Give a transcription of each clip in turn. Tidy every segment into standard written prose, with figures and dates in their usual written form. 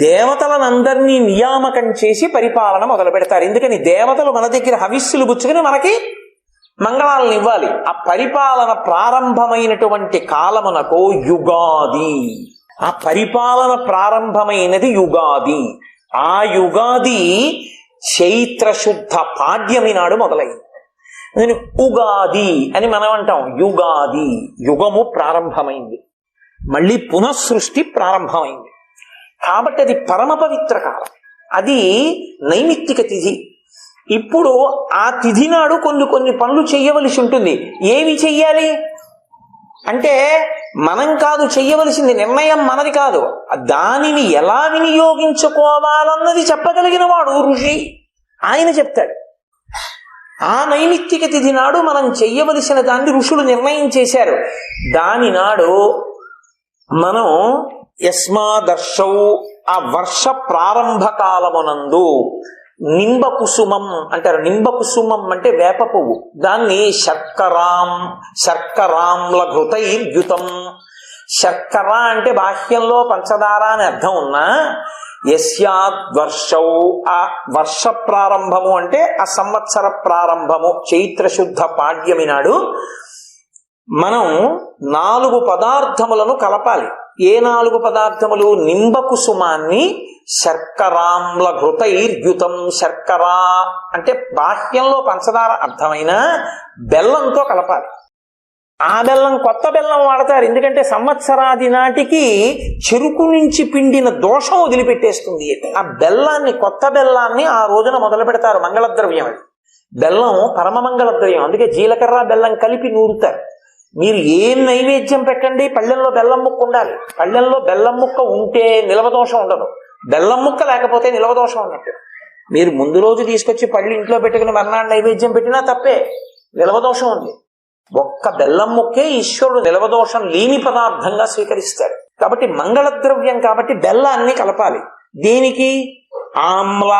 దేవతలనందరినీ నియామకం చేసి పరిపాలన మొదలు పెడతారు. ఎందుకని దేవతలు మన దగ్గర హవిస్సులు పుచ్చుకుని మనకి మంగళాలను ఇవ్వాలి. ఆ పరిపాలన ప్రారంభమైనటువంటి కాలమునకు యుగాది. ఆ పరిపాలన ప్రారంభమైనది యుగాది. ఆ యుగాది చైత్ర శుద్ధ పాడ్యమి నాడు మొదలైంది. నేను ఉగాది అని మనం అంటాం. యుగాది, యుగము ప్రారంభమైంది, మళ్ళీ పునఃసృష్టి ప్రారంభమైంది. కాబట్టి అది పరమ పవిత్ర కాలం. అది నైమిత్తిక తిథి. ఇప్పుడు ఆ తిథి నాడు కొన్ని పనులు చెయ్యవలసి ఉంటుంది. ఏవి చెయ్యాలి అంటే మనం కాదు చెయ్యవలసింది, నిర్ణయం మనది కాదు. దానిని ఎలా వినియోగించుకోవాలన్నది చెప్పగలిగిన వాడు ఋషి. ఆయన చెప్తాడు. ఆ నైమిత్తిక తిథి నాడు మనం చెయ్యవలసిన దాన్ని ఋషులు నిర్ణయం చేశారు. దాని నాడు మనం యస్మాదర్శౌ, ఆ వర్ష ప్రారంభ కాలమునందు నింబకుసుమం అంటారు. నింబకుసుమం అంటే వేప పువ్వు. దాన్ని శర్కరాంల ఘృతైర్యుతం. శర్కర అంటే బాహ్యంలో పంచదార అని అర్థం ఉన్నా, యస్యాద్వర్షౌ, ఆ వర్ష ప్రారంభము అంటే ఆ సంవత్సర ప్రారంభము చైత్ర శుద్ధ పాడ్యమి నాడు మనం 4 పదార్థములను కలపాలి. ఏ 4 పదార్థములు? నింబకుసుమాన్ని శర్కరాంల ఘృతైర్యుతం. శర్కర అంటే బాహ్యంలో పంచదార అర్థమైన బెల్లంతో కలపాలి. ఆ బెల్లం కొత్త బెల్లం వాడతారు. ఎందుకంటే సంవత్సరాది నాటికి చెరుకు నుంచి పిండిన దోషం వదిలిపెట్టేస్తుంది. ఆ బెల్లాన్ని, కొత్త బెల్లాన్ని ఆ రోజున మొదలు పెడతారు. మంగళద్రవ్యం అది. బెల్లం పరమ మంగళద్రవ్యం. అందుకే జీలకర్ర బెల్లం కలిపి నూరుతారు. మీరు ఏం నైవేద్యం పెట్టండి, పళ్ళెంలో బెల్లం ముక్క ఉండాలి. పళ్ళెంలో బెల్లం ముక్క ఉంటే నిలవదోషం ఉండదు. బెల్లం ముక్క లేకపోతే నిలవదోషం ఉన్నట్టు. మీరు ముందు రోజు తీసుకొచ్చి పళ్ళు ఇంట్లో పెట్టుకుని మర్నాడు నైవేద్యం పెట్టినా తప్పే, నిలవదోషం ఉంది. ఒక్క బెల్లం ముక్కే ఈశ్వరుడు నిలవదోషం లేని పదార్థంగా స్వీకరిస్తాడు. కాబట్టి మంగళద్రవ్యం కాబట్టి బెల్లాన్ని కలపాలి. దేనికి? ఆమ్ల,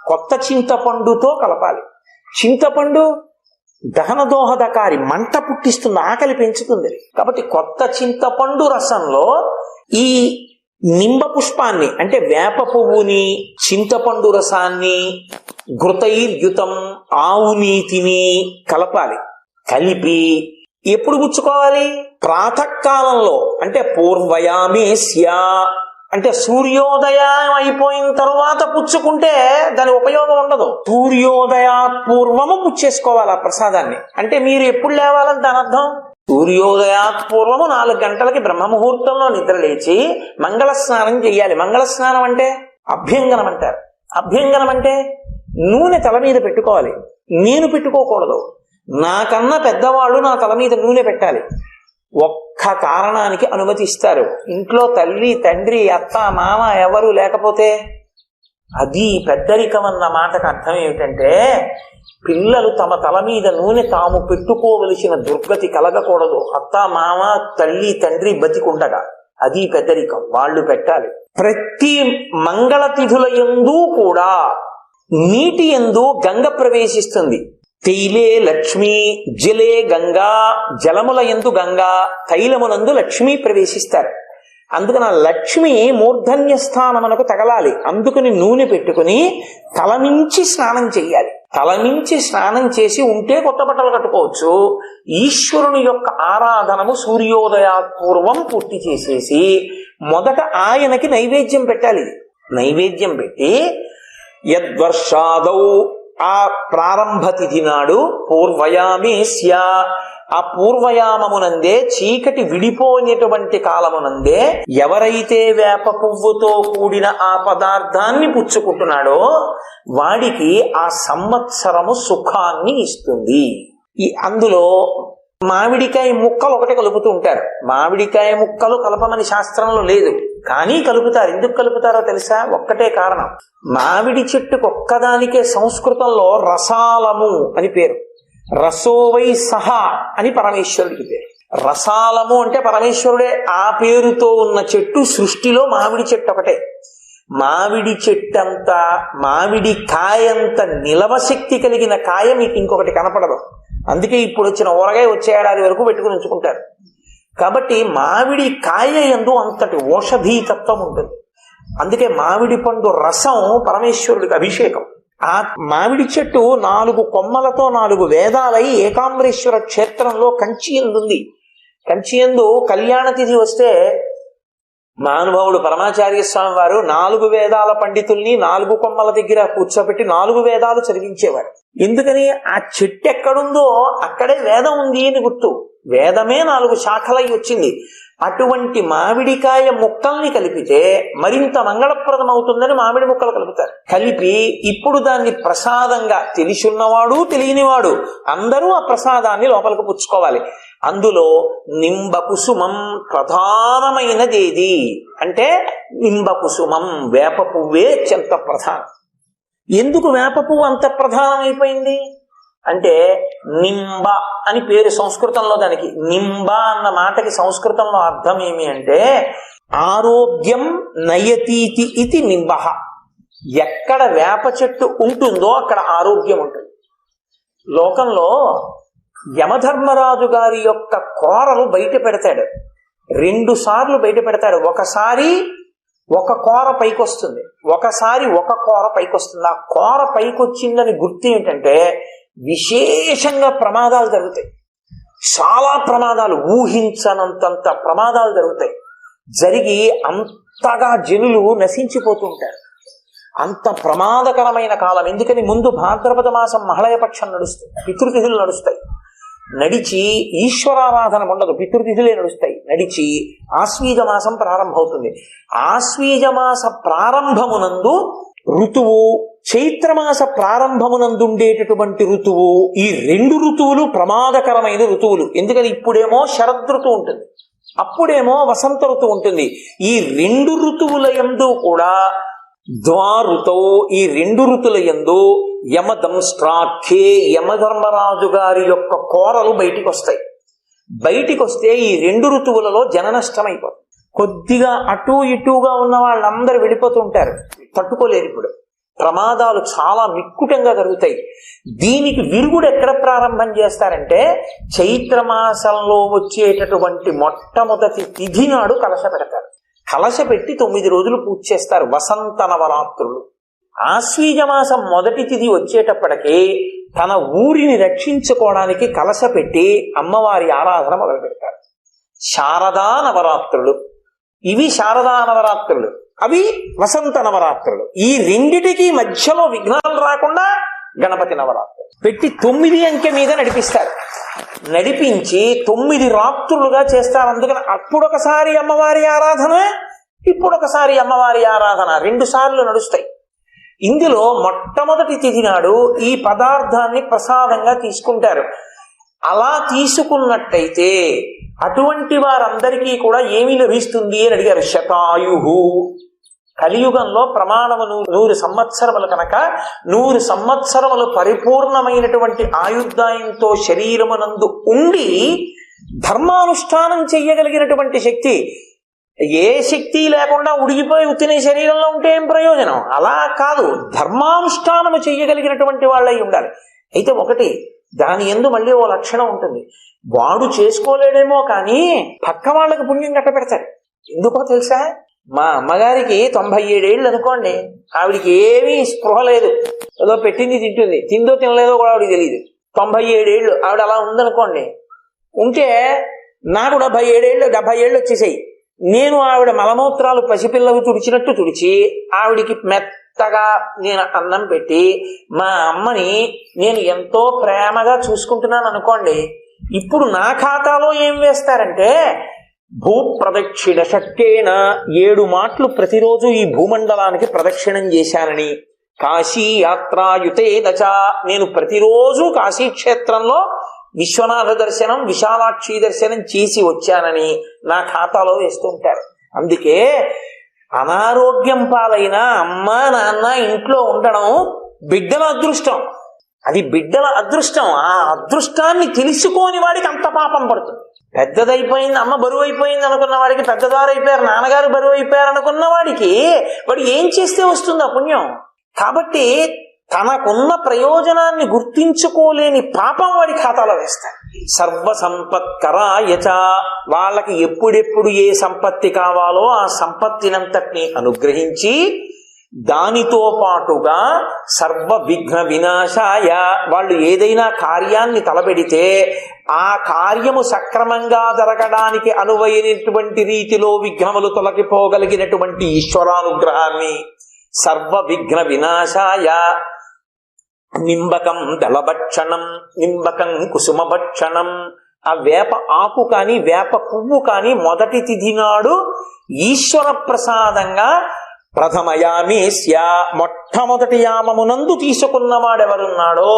కొత్త చింతపండుతో కలపాలి. చింతపండు దహనదోహదకారి, మంట పుట్టిస్తుంది, ఆకలి పెంచుతుంది. కాబట్టి కొత్త చింతపండు రసంలో ఈ నింబ పుష్పాన్ని అంటే వేప పువ్వుని, చింతపండు రసాన్ని, ఘృతైర్యుతం ఆవు నీతిని కలపాలి. కలిపి ఎప్పుడు పుచ్చుకోవాలి? ప్రాతకాలంలో అంటే పూర్వయామేస్య అంటే సూర్యోదయం అయిపోయిన తరువాత పుచ్చుకుంటే దాని ఉపయోగం ఉండదు. సూర్యోదయాత్పూర్వము పుచ్చేసుకోవాలి ఆ ప్రసాదాన్ని. అంటే మీరు ఎప్పుడు లేవాలని దాని అర్థం? సూర్యోదయాత్పూర్వము 4 గంటలకి బ్రహ్మముహూర్తంలో నిద్ర లేచి మంగళ స్నానం చెయ్యాలి. మంగళ స్నానం అంటే అభ్యంగనం అంటారు. అభ్యంగనం అంటే నూనె తల మీద పెట్టుకోవాలి. నేను పెట్టుకోకూడదు. నాకన్నా పెద్దవాళ్ళు నా తల మీద నూనె పెట్టాలి. ఒక్క కారణానికి అనుమతిస్తారు. ఇంట్లో తల్లి, తండ్రి, అత్త, మామ ఎవరు లేకపోతే అది పెద్దరికం అన్న మాటకు అర్థం ఏమిటంటే పిల్లలు తమ తల మీద నూనె తాము పెట్టుకోవలసిన దుర్గతి కలగకూడదు. అత్త, మామ, తల్లి, తండ్రి బతికుండగా అది పెద్దరికం. వాళ్ళు పెట్టాలి. ప్రతి మంగళ తిథుల యందు కూడా నీటి యందు గంగ ప్రవేశిస్తుంది. తైలే లక్ష్మి, జలే గంగా, జలముల యందు గంగా, తైలమునందు లక్ష్మి ప్రవేశిస్తారు. అందుకని ఆ లక్ష్మి మూర్ధన్య స్థానమునకు తగలాలి. అందుకని నూనె పెట్టుకుని తలమించి స్నానం చెయ్యాలి. తలమించి స్నానం చేసి ఉంటే కొత్త బట్టలు కట్టుకోవచ్చు. ఈశ్వరుని యొక్క ఆరాధనము సూర్యోదయాత్పూర్వం పూర్తి చేసేసి మొదట ఆయనకి నైవేద్యం పెట్టాలి. నైవేద్యం పెట్టి యద్వర్షాదౌ, ఆ ప్రారంభ తిథి నాడు పూర్వయామేస్య, ఆ పూర్వయామమునందే చీకటి విడిపోయినటువంటి కాలమునందే ఎవరైతే వేప పువ్వుతో కూడిన ఆ పదార్థాన్ని పుచ్చుకుంటున్నాడో వాడికి ఆ సంవత్సరము సుఖాన్ని ఇస్తుంది. అందులో మామిడికాయ ముక్కలు ఒకటి కలుపుతూ ఉంటారు. మామిడికాయ ముక్కలు కలపమని శాస్త్రంలో లేదు, కానీ కలుపుతారు. ఎందుకు కలుపుతారో తెలుసా? ఒక్కటే కారణం. మామిడి చెట్టుకు ఒక్కదానికే సంస్కృతంలో రసాలము అని పేరు. రసోవై సహా అని పరమేశ్వరుడికి పేరు. రసాలము అంటే పరమేశ్వరుడే. ఆ పేరుతో ఉన్న చెట్టు సృష్టిలో మామిడి చెట్టు ఒకటే. మామిడి చెట్టంత, మామిడి కాయంత నిలవ శక్తి కలిగిన కాయ మీకు ఇంకొకటి కనపడదు. అందుకే ఇప్పుడు వచ్చిన ఊరగాయ వచ్చే ఏడాది వరకు పెట్టుకుని ఉంచుకుంటారు. కాబట్టి మామిడి కాయ యందు అంతటి ఔషధీతత్వం ఉంటుంది. అందుకే మామిడి పండు రసం పరమేశ్వరుడికి అభిషేకం. ఆ మామిడి చెట్టు 4 కొమ్మలతో 4 వేదాలై ఏకాంబరేశ్వర క్షేత్రంలో కంచియందుంది. కంచియందు కళ్యాణ తిథి వస్తే మహానుభావుడు పరమాచార్య స్వామి వారు 4 వేదాల పండితుల్ని 4 కొమ్మల దగ్గర కూర్చోబెట్టి 4 వేదాలు చదివించేవారు. ఎందుకని? ఆ చెట్టు ఎక్కడుందో అక్కడే వేదం ఉంది అని గుర్తు. వేదమే 4 శాఖలై వచ్చింది. అటువంటి మామిడికాయ ముక్కల్ని కలిపితే మరింత మంగళప్రదం అవుతుందని మామిడి ముక్కలు కలుపుతారు. కలిపి ఇప్పుడు దాన్ని ప్రసాదంగా తెలిసున్నవాడు తెలియనివాడు అందరూ ఆ ప్రసాదాన్ని లోపలికి పుచ్చుకోవాలి. అందులో నింబ కుసుమం ప్రధానమైనదేది అంటే నింబ కుసుమం, వేప పువ్వే అత్యంత ప్రధానం. ఎందుకు వేప పువ్వు అంత ప్రధానమైపోయింది అంటే నింబ అని పేరు సంస్కృతంలో. దానికి నింబ అన్న మాటకి సంస్కృతంలో అర్థం ఏమి అంటే ఆరోగ్యం నయతీతి ఇది నింబ. ఎక్కడ వేప చెట్టు ఉంటుందో అక్కడ ఆరోగ్యం ఉంటుంది. లోకంలో యమధర్మరాజు గారి యొక్క కోరలు బయట పెడతాడు, 2 సార్లు బయట పెడతాడు. ఒకసారి ఒక కోర పైకొస్తుంది, ఒకసారి ఒక కోర పైకొస్తుంది. ఆ కోర పైకొచ్చిందని గుర్తు ఏంటంటే విశేషంగా ప్రమాదాలు జరుగుతాయి. చాలా ప్రమాదాలు, ఊహించనంతంత ప్రమాదాలు జరుగుతాయి. జరిగి అంతగా జనులు నశించిపోతుంటారు. అంత ప్రమాదకరమైన కాలం. ఎందుకని? ముందు భాద్రపద మాసం మహళయపక్షం నడుస్తుంది, పితృతిథులు నడుస్తాయి. నడిచి ఈశ్వరారాధన ఉండదు, పితృతిథులే నడుస్తాయి. నడిచి ఆశ్వీజ మాసం ప్రారంభమవుతుంది. ఆశ్వీజ మాస ప్రారంభమునందు ఋతువు, చైత్రమాస ప్రారంభమునందుండేటటువంటి ఋతువు, ఈ 2 ఋతువులు ప్రమాదకరమైన ఋతువులు. ఎందుకని? ఇప్పుడేమో శరదృతువు ఉంటుంది, అప్పుడేమో వసంత ఋతువు ఉంటుంది. ఈ 2 ఋతువుల యందు కూడా ద్వారుతో, ఈ 2 ఋతుల యందు యమదంష్ట్రాఖ్యే యమధర్మరాజు గారి యొక్క కోరలు బయటికి వస్తాయి. బయటికి వస్తే ఈ 2 ఋతువులలో జన నష్టం అయిపోతుంది. కొద్దిగా అటూ ఇటూగా ఉన్న వాళ్ళందరూ వెళ్ళిపోతుంటారు, తట్టుకోలేరు. ఇప్పుడు ప్రమాదాలు చాలా మిక్కుటంగా జరుగుతాయి. దీనికి విరుగుడు ఎక్కడ ప్రారంభం చేస్తారంటే చైత్రమాసంలో వచ్చేటటువంటి మొట్టమొదటి తిథి నాడు కలశ పెడతారు. కలశ పెట్టి 9 రోజులు పూజ చేస్తారు, వసంత నవరాత్రులు. ఆశ్వీజమాసం మొదటి తిథి వచ్చేటప్పటికీ తన ఊరిని రక్షించుకోవడానికి కలశ పెట్టి అమ్మవారి ఆరాధన మొదలు పెడతారు. శారదా నవరాత్రులు, ఇవి శారదా నవరాత్రులు, అవి వసంత నవరాత్రులు. ఈ రెండిటికి మధ్యలో విఘ్నాలు రాకుండా గణపతి నవరాత్రులు పెట్టి 9 అంకె మీద నడిపిస్తారు. నడిపించి 9 రాత్రులుగా చేస్తారు. అందుకని అప్పుడొకసారి అమ్మవారి ఆరాధన, ఇప్పుడొకసారి అమ్మవారి ఆరాధన, 2 సార్లు నడుస్తాయి. ఇందులో మొట్టమొదటి తిథి నాడు ఈ పదార్థాన్ని ప్రసాదంగా తీసుకుంటారు. అలా తీసుకున్నట్టయితే అటువంటి వారందరికీ కూడా ఏమి లభిస్తుంది అని అడిగారు. శతాయుహు, కలియుగంలో ప్రమాణము 100 సంవత్సరములు కనుక 100 సంవత్సరములు పరిపూర్ణమైనటువంటి ఆయుర్దాయంతో శరీరమునందు ఉండి ధర్మానుష్ఠానం చెయ్యగలిగినటువంటి శక్తి. ఏ శక్తి లేకుండా ఉడిగిపోయి ఉత్తినే శరీరంలో ఉంటే ఏం ప్రయోజనం? అలా కాదు, ధర్మానుష్ఠానము చెయ్యగలిగినటువంటి వాళ్ళై ఉండాలి. అయితే ఒకటి, దాని యందు మళ్ళీ ఓ లక్షణం ఉంటుంది. వాడు చేసుకోలేడేమో కానీ పక్క వాళ్ళకి పుణ్యం కట్టబెడతాడు. ఎందుకో తెలుసా? మా అమ్మగారికి 97 ఏళ్ళు అనుకోండి, ఆవిడికి ఏమీ స్పృహ లేదు, ఏదో పెట్టింది తింటుంది, తిందో తినలేదో కూడా ఆవిడికి తెలియదు. 97 ఏళ్ళు ఆవిడ అలా ఉందనుకోండి. ఉంటే నాకు 77 ఏళ్ళు 70 ఏళ్ళు వచ్చేసాయి. నేను ఆవిడ మలమూత్రాలు పసిపిల్లలు తుడిచినట్టు తుడిచి ఆవిడికి మెత్తగా నేను అన్నం పెట్టి మా అమ్మని నేను ఎంతో ప్రేమగా చూసుకుంటున్నాను అనుకోండి. ఇప్పుడు నా ఖాతాలో ఏం వేస్తారంటే భూ ప్రదక్షిణ శక్కేన 7 మాటలు ప్రతిరోజు ఈ భూమండలానికి ప్రదక్షిణం చేశానని, కాశీ యాత్రాయుతే దచ, నేను ప్రతిరోజు కాశీక్షేత్రంలో విశ్వనాథ దర్శనం, విశాలాక్షి దర్శనం చేసి వచ్చానని నా ఖాతాలో వేస్తూ ఉంటారు. అందుకే అనారోగ్యం పాలైన అమ్మ నాన్న ఇంట్లో ఉండడం బిడ్డల అదృష్టం. అది బిడ్డల అదృష్టం. ఆ అదృష్టాన్ని తెలుసుకోని వాడికి అంత పాపం పడుతుంది. పెద్దదైపోయింది, అమ్మ బరువు అయిపోయింది అనుకున్న వాడికి, పెద్దదారు అయిపోయారు, నాన్నగారు బరువు అయిపోయారు అనుకున్న వాడికి వాడు ఏం చేస్తే వస్తుంది ఆ పుణ్యం? కాబట్టి తనకున్న ప్రయోజనాన్ని గుర్తించుకోలేని పాపం వాడి ఖాతాలో వేస్తాడు. సర్వ సంపత్కరాయచ, వాళ్ళకి ఎప్పుడెప్పుడు ఏ సంపత్తి కావాలో ఆ సంపత్తినంతటిని అనుగ్రహించి దానితో పాటుగా సర్వ విఘ్న వినాశాయ, వాళ్ళు ఏదైనా కార్యాన్ని తలపెడితే ఆ కార్యము సక్రమంగా జరగడానికి అనువైనటువంటి రీతిలో విఘ్నములు తొలగిపోగలిగినటువంటి ఈశ్వరానుగ్రహాన్ని సర్వ విఘ్న వినాశాయ. నింబకం దళభక్షణం, నింబకం కుసుమభక్షణం. ఆ వేప ఆకు కాని వేప పువ్వు కాని మొదటి తిథి నాడు ఈశ్వర ప్రసాదంగా ప్రథమయామేస్య, మొట్టమొదటి యామమునందు తీసుకున్నవాడెవరున్నాడో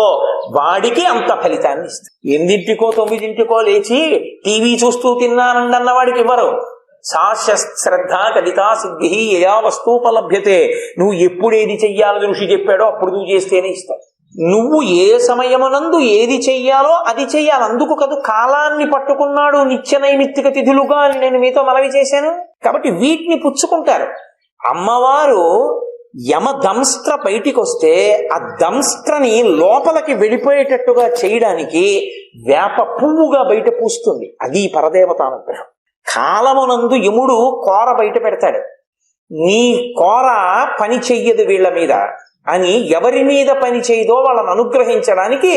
వాడికి అంత ఫలితాన్ని ఇస్తారు. 8ంటికో 9ంటికో లేచి టీవీ చూస్తూ తిన్నానండన్న వాడికి ఇవ్వరు. శ్రద్ధ కలితా సిద్ధి యయా వస్తూపలభ్యతే, నువ్వు ఎప్పుడేది చెయ్యాలని ఋషి చెప్పాడో అప్పుడు నువ్వు చేస్తేనే ఇస్తాడు. నువ్వు ఏ సమయమునందు ఏది చెయ్యాలో అది చెయ్యాలి. అందుకు కదా కాలాన్ని పట్టుకున్నాడు నిత్య నైమిత్తిక తిథులుగా అని నేను మీతో మనవి చేశాను. కాబట్టి వీటిని పుచ్చుకుంటారు. అమ్మవారు యమ దంస్ట్ర బయటికి వస్తే ఆ దంస్ట్రని లోపలికి వెళ్ళిపోయేటట్టుగా చేయడానికి వేప పువ్వుగా బయట పూస్తుంది. అది పరదేవతానుగ్రహం. కాలమునందు యముడు కోర బయట పెడతాడు. నీ కోర పని చెయ్యదు వీళ్ళ మీద అని ఎవరి మీద పని చేయదో వాళ్ళని అనుగ్రహించడానికి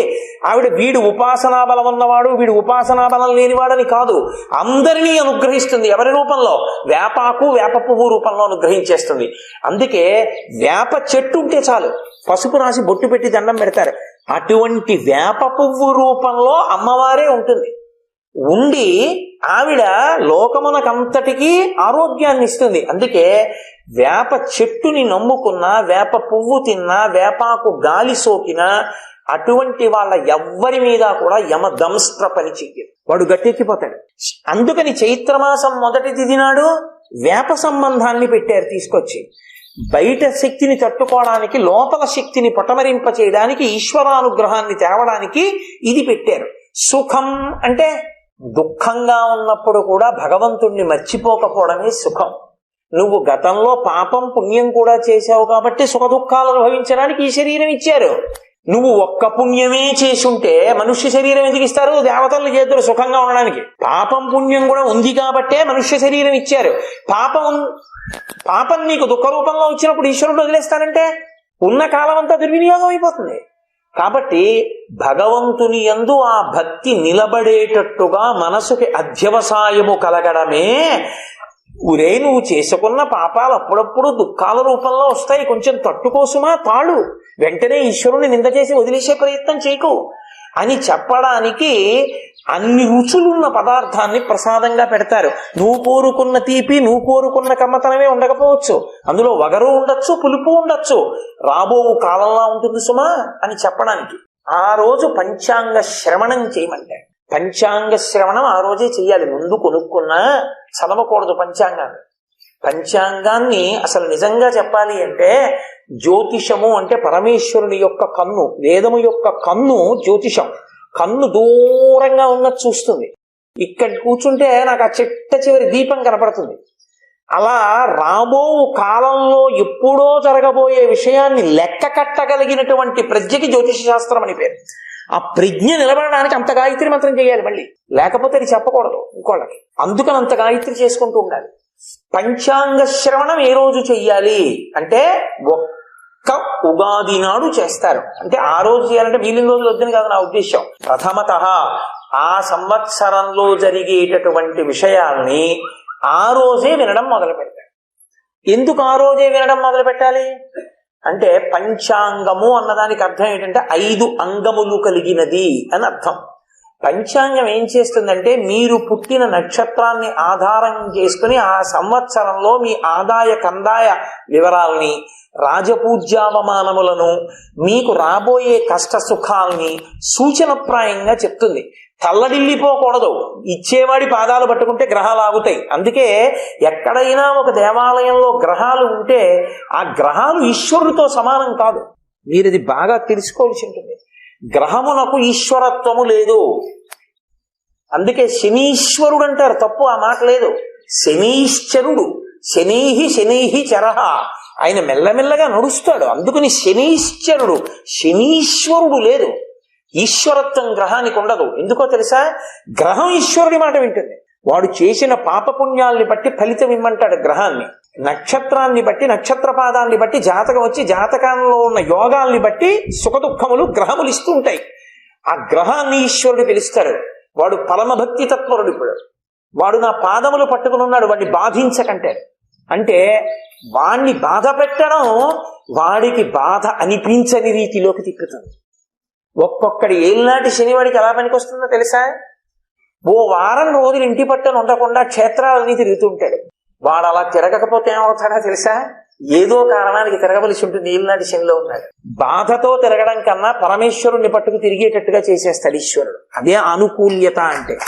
ఆవిడ వీడు ఉపాసనా బలం ఉన్నవాడు వీడు ఉపాసనా బలం లేనివాడని కాదు, అందరినీ అనుగ్రహిస్తుంది. ఎవరి రూపంలో? వేపాకు వేప పువ్వు రూపంలో అనుగ్రహించేస్తుంది. అందుకే వేప చెట్టు ఉంటే చాలు, పసుపు రాసి బొట్టు పెట్టి దండం పెడతారు. అటువంటి వేప పువ్వు రూపంలో అమ్మవారే ఉంటుంది. ఉండి ఆవిడ లోకమునకంతటికీ ఆరోగ్యాన్ని ఇస్తుంది. అందుకే వేప చెట్టుని నమ్ముకున్నా, వేప పువ్వు తిన్నా, వేపాకు గాలి సోకినా అటువంటి వాళ్ళ ఎవ్వరి మీద కూడా యమ దంస్ట్ర పని చెయ్యదు, వాడు గట్టెక్కిపోతాడు. అందుకని చైత్రమాసం మొదటి తిథి నాడు వేప సంబంధాన్ని పెట్టారు తీసుకొచ్చి. బయట శక్తిని తట్టుకోవడానికి, లోపల శక్తిని పటమరింప చేయడానికి, ఈశ్వరానుగ్రహాన్ని తేవడానికి ఇది పెట్టారు. సుఖం అంటే దుఃఖంగా ఉన్నప్పుడు కూడా భగవంతుణ్ణి మర్చిపోకపోవడమే సుఖం. నువ్వు గతంలో పాపం పుణ్యం కూడా చేశావు కాబట్టి సుఖ దుఃఖాలు అనుభవించడానికి ఈ శరీరం ఇచ్చారు. నువ్వు ఒక్క పుణ్యమే చేసుంటే మనుష్య శరీరం ఎందుకు ఇస్తారు? దేవతలు చేతులు సుఖంగా ఉండడానికి. పాపం పుణ్యం కూడా ఉంది కాబట్టే మనుష్య శరీరం ఇచ్చారు. పాపం నీకు దుఃఖ రూపంలో వచ్చినప్పుడు ఈశ్వరుడు వదిలేస్తానంటే ఉన్న కాలం అంతా దుర్వినియోగం అయిపోతుంది. కాబట్టి భగవంతుని యందు ఆ భక్తి నిలబడేటట్టుగా మనసుకి అధ్యవసాయము కలగడమే. ఊరే నువ్వు చేసుకున్న పాపాలు అప్పుడప్పుడు దుఃఖాల రూపంలో వస్తాయి, కొంచెం తట్టుకోసుమా, తాళు, వెంటనే ఈశ్వరుని నింద చేసి వదిలేసే ప్రయత్నం చేయకు అని చెప్పడానికి అన్ని రుచులున్న పదార్థాన్ని ప్రసాదంగా పెడతారు. నువ్వు కోరుకున్న తీపి, నువ్వు కోరుకున్న కమ్మతనమే ఉండకపోవచ్చు, అందులో వగరు ఉండొచ్చు, పులుపు ఉండొచ్చు, రాబో కాలంలా ఉంటుంది సుమా అని చెప్పడానికి ఆ రోజు పంచాంగ శ్రవణం చేయమంటారు. పంచాంగ శ్రవణం ఆ రోజే చెయ్యాలి. ముందు కొనుక్కున్నా చదవకూడదు పంచాంగాన్ని. పంచాంగాన్ని అసలు నిజంగా చెప్పాలి అంటే జ్యోతిషము అంటే పరమేశ్వరుని యొక్క కన్ను, వేదము యొక్క కన్ను జ్యోతిషం. కన్ను దూరంగా ఉన్నది చూస్తుంది. ఇక్కడ కూర్చుంటే నాకు ఆ చిట్ట చివరి దీపం కనపడుతుంది. అలా రాబో కాలంలో ఎప్పుడో జరగబోయే విషయాన్ని లెక్క కట్టగలిగినటువంటి ప్రజ్ఞకి జ్యోతిష శాస్త్రం అని పేరు. ఆ ప్రజ్ఞ నిలబడడానికి అంత గాయత్రి మంత్రం చేయాలి మళ్ళీ, లేకపోతే అది చెప్పకూడదు ఇంకోళ్ళకి. అందుకని అంత గాయత్రి చేసుకుంటూ ఉండాలి. పంచాంగ శ్రవణం ఏ రోజు చెయ్యాలి అంటే ఒక్క ఉగాది నాడు చేస్తారు. అంటే ఆ రోజు చేయాలంటే వీలిన రోజులు వద్దని కాదు నా ఉద్దేశం. ప్రథమతః ఆ సంవత్సరంలో జరిగేటటువంటి విషయాల్ని ఆ రోజే వినడం మొదలు పెడతారు. ఎందుకు ఆ రోజే వినడం మొదలు పెట్టాలి అంటే పంచాంగము అన్నదానికి అర్థం ఏంటంటే 5 అంగములు కలిగినది అని అర్థం. పంచాంగం ఏం చేస్తుందంటే మీరు పుట్టిన నక్షత్రాన్ని ఆధారం చేసుకుని ఆ సంవత్సరంలో మీ ఆదాయ కందాయ వివరాల్ని, రాజపూజ్యావమానములను, మీకు రాబోయే కష్ట సుఖాల్ని సూచనప్రాయంగా చెప్తుంది. తల్లడిల్లిపోకూడదు. ఇచ్చేవాడి పాదాలు పట్టుకుంటే గ్రహాలు ఆగుతాయి. అందుకే ఎక్కడైనా ఒక దేవాలయంలో గ్రహాలు ఉంటే ఆ గ్రహాలు ఈశ్వరుడితో సమానం కాదు. మీరు ఇది బాగా తెలుసుకోవాల్సి ఉంటుంది. గ్రహమునకు ఈశ్వరత్వము లేదు. అందుకే శనీశ్వరుడు అంటారు, తప్పు ఆ మాట లేదు. శనీశ్వరుడు, శనైహి చరహ, ఆయన మెల్లమెల్లగా నడుస్తాడు. అందుకని శనీశ్వరుడు, శనీశ్వరుడు లేదు. ఈశ్వరత్వం గ్రహానికి ఉండదు. ఎందుకో తెలుసా? గ్రహం ఈశ్వరుడి మాట వింటుంది. వాడు చేసిన పాపపుణ్యాల్ని బట్టి ఫలితం ఇమ్మంటాడు గ్రహాన్ని. నక్షత్రాన్ని బట్టి, నక్షత్ర పాదాన్ని బట్టి జాతకం వచ్చి జాతకంలో ఉన్న యోగాల్ని బట్టి సుఖదుఖములు గ్రహములు ఇస్తూ ఉంటాయి. ఆ గ్రహాన్ని ఈశ్వరుడు పిలుస్తాడు. వాడు పరమభక్తి తత్పరుడు. ఇప్పుడు వాడు నా పాదములు పట్టుకుని ఉన్నాడు, వాడిని బాధించకంటే. అంటే వాణ్ణి బాధ పెట్టడం వాడికి బాధ అనిపించని రీతిలోకి తిప్పుతుంది. ఒక్కొక్కడి ఏళ్ళనాటి శనివాడికి ఎలా పనికి వస్తుందో తెలుసా? ఓ వారం రోజులు ఇంటి పట్టును ఉండకుండా క్షేత్రాలన్నీ తిరుగుతుంటాడు. వాడు అలా తిరగకపోతే ఏమవుతాడో తెలుసా? ఏదో కారణానికి తిరగవలసి ఉంటుంది. ఏళ్ళనాటి శనిలో ఉన్నాడు. బాధతో తిరగడం కన్నా పరమేశ్వరుణ్ణి పట్టుకు తిరిగేటట్టుగా చేసేస్తాడు ఈశ్వరుడు. అదే అనుకూల్యత అంటే.